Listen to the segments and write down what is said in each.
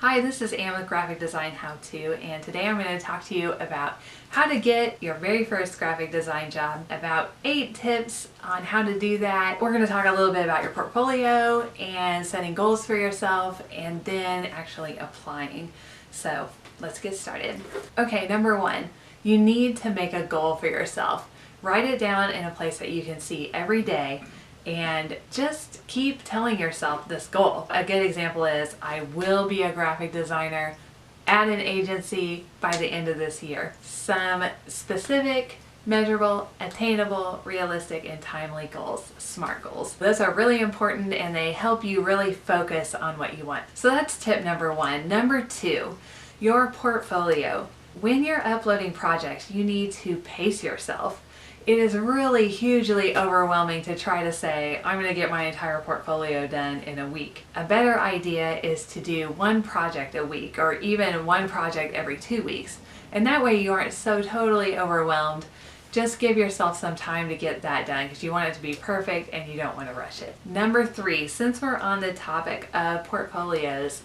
Hi, this is Anne with Graphic Design How To, and today I'm going to talk to you about how to get your very first graphic design job, about 8 tips on how to do that. We're going to talk a little bit about your portfolio and setting goals for yourself and then actually applying. So let's get started. Okay, number 1, you need to make a goal for yourself. Write it down in a place that you can see every day and just keep telling yourself this goal. A good example is, I will be a graphic designer at an agency by the end of this year. Some specific, measurable, attainable, realistic, and timely goals, SMART goals. Those are really important and they help you really focus on what you want. So that's tip number 1. Number 2, your portfolio. When you're uploading projects, you need to pace yourself. It is really hugely overwhelming to try to say, I'm going to get my entire portfolio done in a week. A better idea is to do one project a week or even one project every 2 weeks. And that way you aren't so totally overwhelmed. Just give yourself some time to get that done because you want it to be perfect and you don't want to rush it. Number 3, since we're on the topic of portfolios,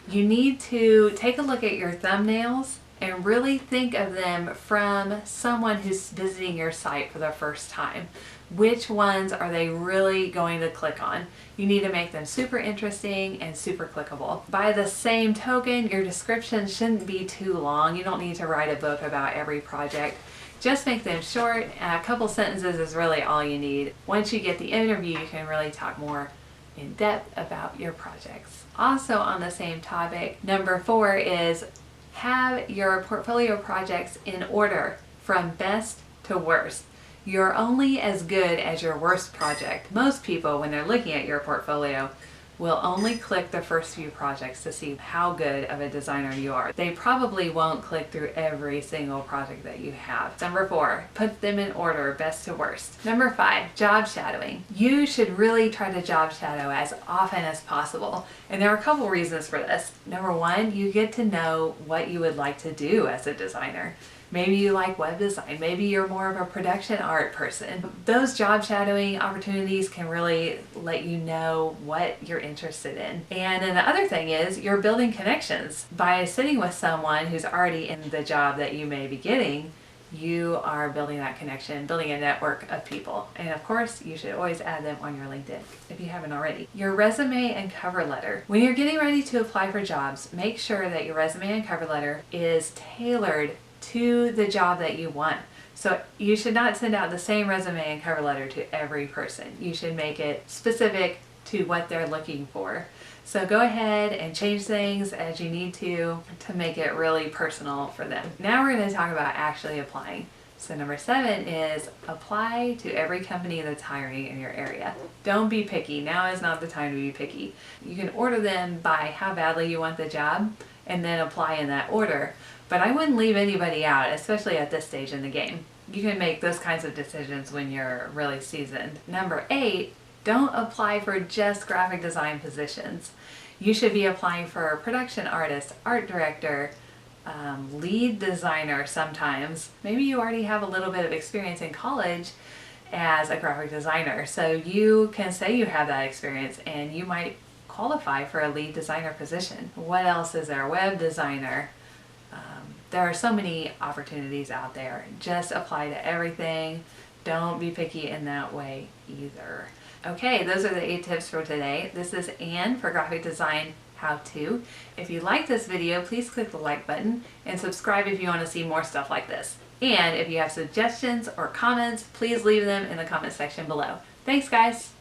you need to take a look at your thumbnails and really think of them from someone who's visiting your site for the first time. Which ones are they really going to click on? You need to make them super interesting and super clickable. By the same token, your description shouldn't be too long. You don't need to write a book about every project. Just make them short. A couple sentences is really all you need. Once you get the interview, you can really talk more in depth about your projects. Also on the same topic, number 4 is have your portfolio projects in order from best to worst. You're only as good as your worst project. Most people, when they're looking at your portfolio, will only click the first few projects to see how good of a designer you are. They probably won't click through every single project that you have. Number 4, put them in order, best to worst. Number 5, job shadowing. You should really try to job shadow as often as possible. And there are a couple reasons for this. Number 1, you get to know what you would like to do as a designer. Maybe you like web design. Maybe you're more of a production art person. Those job shadowing opportunities can really let you know what you're interested in. And then the other thing is you're building connections. By sitting with someone who's already in the job that you may be getting, you are building that connection, building a network of people. And of course, you should always add them on your LinkedIn if you haven't already. Your resume and cover letter. When you're getting ready to apply for jobs, make sure that your resume and cover letter is tailored to the job that you want. So you should not send out the same resume and cover letter to every person. You should make it specific to what they're looking for. So go ahead and change things as you need to make it really personal for them. Now we're going to talk about actually applying. So number 7 is apply to every company that's hiring in your area. Don't be picky. Now is not the time to be picky. You can order them by how badly you want the job and then apply in that order. But I wouldn't leave anybody out, especially at this stage in the game. You can make those kinds of decisions when you're really seasoned. Number 8, don't apply for just graphic design positions. You should be applying for a production artist, art director, lead designer sometimes. Maybe you already have a little bit of experience in college as a graphic designer, so you can say you have that experience and you might qualify for a lead designer position. What else is there? Web designer. There are so many opportunities out there. Just apply to everything. Don't be picky in that way either. Okay, those are the 8 tips for today. This is Anne for Graphic Design How To. If you like this video, please click the like button and subscribe if you want to see more stuff like this. And if you have suggestions or comments, please leave them in the comment section below. Thanks, guys.